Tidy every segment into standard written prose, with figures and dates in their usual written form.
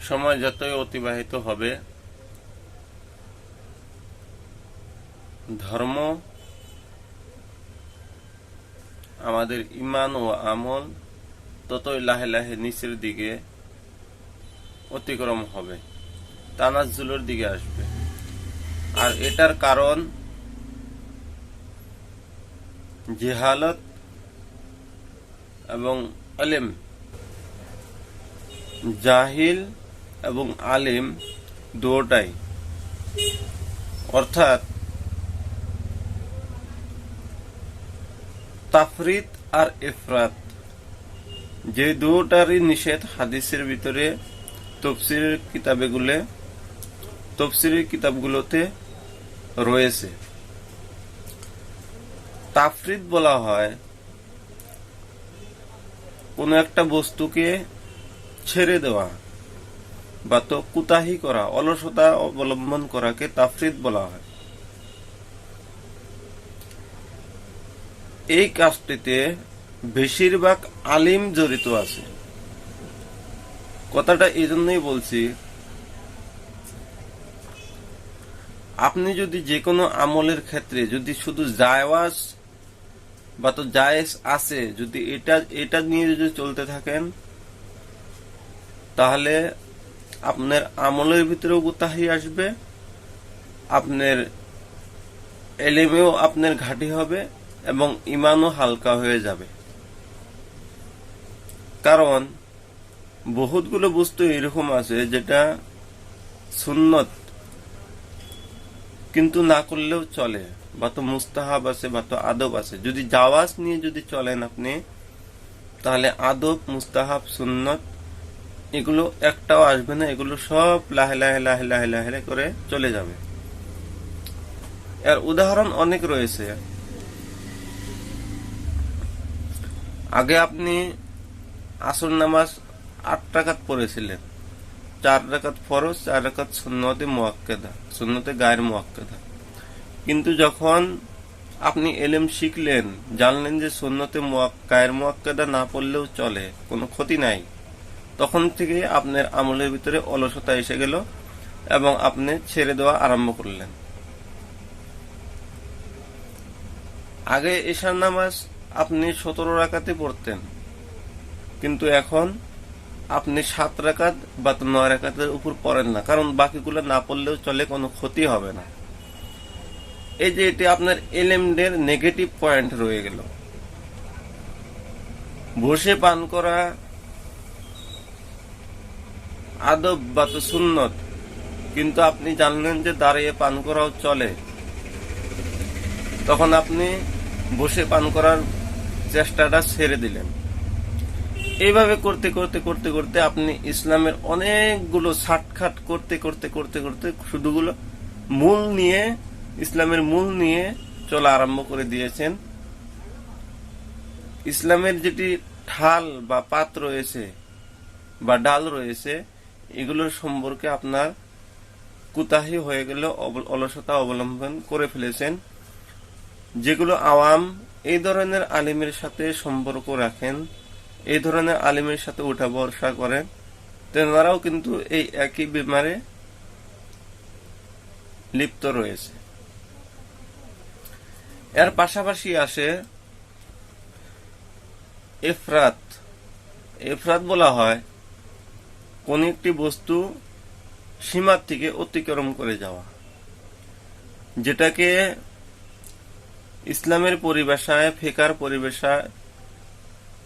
সময় যতই অতিবাহিত হবে ধর্ম, আমাদের ঈমান ও আমল ততই লাহে লাহে নিচের দিকে অতিক্রম হবে, তানাজ্জুলের দিকে আসবে। আর এটার কারণ জিহালত এবং আলেম। জাহিল এবং আলিম দুটাই, অর্থাৎ তাফরিত আর ইফরাত, যে দুটারই নিষেধ হাদিসের ভিতরে তফসিরের কিতাবগুলোতে রয়েছে। তাফরিত বলা হয় কোন একটা বস্তুকে ছেড়ে দেওয়া বা তো কুতাহি করা, অলসতা অবলম্বন করাকে তাফরিত বলা হয়। এই কাজটিতে বেশিরভাগ আলিম জড়িত আছে। কথাটা এই জন্যই বলছি, আপনি যদি যে কোনো আমলের ক্ষেত্রে যদি শুধু জায়েজ বা তো জায়েজ আছে, যদি এটা নিয়ে যদি চলতে থাকেন, তাহলে আপনার আমলের ভিতরেও কুতাহি আসবে, আপনার এলেমেও আপনার ঘাটি হবে এবং ঈমানও হালকা হয়ে যাবে। কারণ বহুতগুলো বস্তু এরকম আছে যেটা সুন্নত কিন্তু না করলেও চলে, বা তো মুস্তাহাব আছে বা তো আদব আছে। যদি জাওয়াজ নিয়ে যদি চলেন আপনি, তাহলে আদব, মুস্তাহাব, সুন্নত এগুলো একটাও আসবে না, এগুলো সব লাহে লাহে লাহে লাহে লাহে করে চলে যাবে। এর উদাহরণ অনেক রয়েছে। আগে আপনি আসর নামাজ 8 রাকাত পড়েছিলেন, 4 রাকাত ফরজ, 4 রাকাত সুন্নতে মুআক্কাদা, সুন্নতে গায়ের মুআক্কাদা। কিন্তু যখন আপনি এলেম শিখলেন, জানলেন যে সুন্নতে গায়ের মুআক্কাদা না পড়লেও চলে, কোনো ক্ষতি নাই, তখন থেকে আপনার আমলের ভিতরে অলসতা এসে গেল এবং আপনি ছেড়ে দেওয়া আরম্ভ করলেন। আগে এশার নামাজ আপনি 17 রাকাতে পড়তেন, কিন্তু এখন আপনি 7 রাকাত বা 9 রাকাতের উপর পড়েন না, কারণ বাকিগুলো না পড়লেও চলে, কোনো ক্ষতি হবে না। এই যে এটি আপনার এলেমদের নেগেটিভ পয়েন্ট রয়ে গেল। বসে পান করা আদব বা তো সুন্নত, কিন্তু আপনি জানলেন যে দাঁড়িয়ে পান করাও চলে, তখন আপনি বসে পান করার চেষ্টাটা ছেড়ে দিলেন। এইভাবে করতে করতে করতে করতে আপনি ইসলামের অনেকগুলো ছাটখাট করতে করতে করতে করতে শুধুগুলো ইসলামের মূল নিয়ে চলা আরম্ভ করে দিয়েছেন। ইসলামের যেটি ঢাল বা পাত রয়েছে বা ডাল রয়েছে, এগুলোর সম্পর্কে আপনার কুতাহি হয়ে গেল, অলসতা অবলম্বন করে ফেলেছেন। যেগুলো আওয়াম এই ধরনের আলিমের সাথে সম্পর্ক রাখেন, এই ধরনের আলিমের সাথে উঠা বর্ষা করেন, তেনারাও কিন্তু এই একই বিমারে লিপ্ত রয়েছে। এর পাশাপাশি আসে ইফরাত। ইফরাত বলা হয় কোন একটি বস্তু সীমার থেকে অতিক্রম করে যাওয়া, যেটাকে ইসলামের পরিভাষায়, ফিকার পরিভাষায়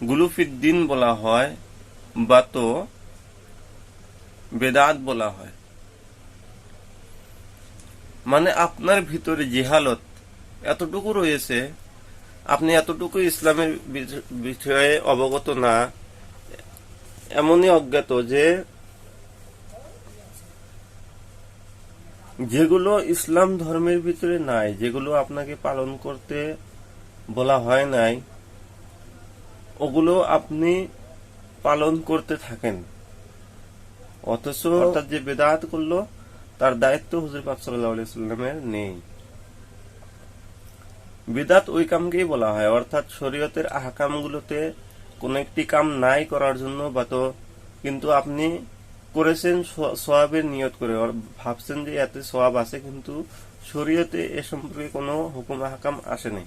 গুলুফিদ্দিন বলা হয় বা তো বেদাত বলা হয়। মানে আপনার ভিতরে জিহালত এতটুকু রয়েছে, আপনি এতটুকু ইসলামের বিষয়ে অবগত না, এমনই অজ্ঞাত যে যেগুলো ইসলাম ধর্মের ভিতরে নাই, যেগুলো আপনাকে পালন করতে বলা হয় নাই, ওগুলো আপনি পালন করতে থাকেন। অথচ অর্থাৎ যে বেদাত করলো তার দায়িত্ব হুজুর পাক সাল্লাল্লাহু আলাইহি ওয়াসাল্লামের নেই। বিদাত ওই কামকেই বলা হয়, অর্থাৎ শরীয়তের আহকামগুলোতে কোন একটি কাম নাই করার জন্য, বা তো কিন্তু আপনি করেছেন সওয়াবের নিয়ত করে, ভাবছেন যে এতে সওয়াব আছে, কিন্তু শরীয়তে এ সম্পর্কে কোনো হুকুম হাকাম আসে নাই।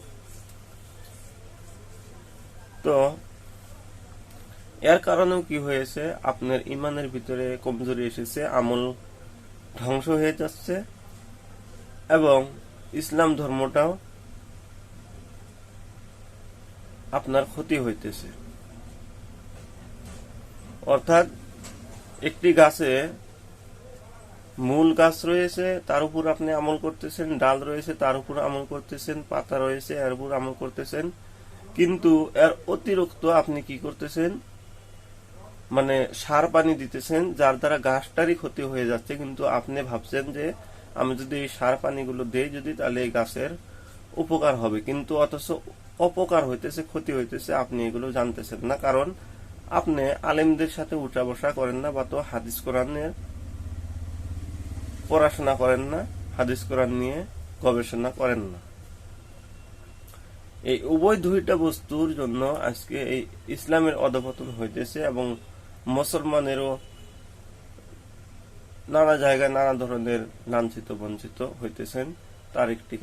তো এর কারণেও কি হয়েছে, আপনার ইমানের ভিতরে কমজোরি এসেছে, আমল ধ্বংস হয়ে যাচ্ছে এবং ইসলাম ধর্মটাও আপনার ক্ষতি হইতেছে। অর্থাৎ একটি গাছে মূল গাছ রয়েছে, তার উপর আপনি আমল করতেছেন, ডাল রয়েছে তার উপর আমল করতেছেন, পাতা রয়েছে এর উপর আমল করতেছেন, কিন্তু এর অতিরিক্ত আপনি কি করতেছেন, মানে সার পানি দিতেছেন, যার দ্বারা গাছটারই ক্ষতি হয়ে যাচ্ছে। কিন্তু আপনি ভাবছেন যে আমি যদি এই সার পানিগুলো দেই যদি, তাহলে এই গাছের উপকার হবে, কিন্তু অথচ অপকার হইতেছে, ক্ষতি হইতেছে, আপনি এগুলো জানতেছেন না। কারণ আপনি আলেমদের সাথে উঠা বসা করেন না, বা তো হাদিস কোরআনের পড়াশোনা করেন না, হাদিস কোরআন নিয়ে গবেষণা করেন না। এই উভয় দুইটা বস্তুর জন্য আজকে এই ইসলামের অধঃপতন হইতেছে এবং মুসলমানেরও নানা জায়গায় নানা ধরনের লাঞ্ছিত বঞ্চিত হইতেছেন। তার একটি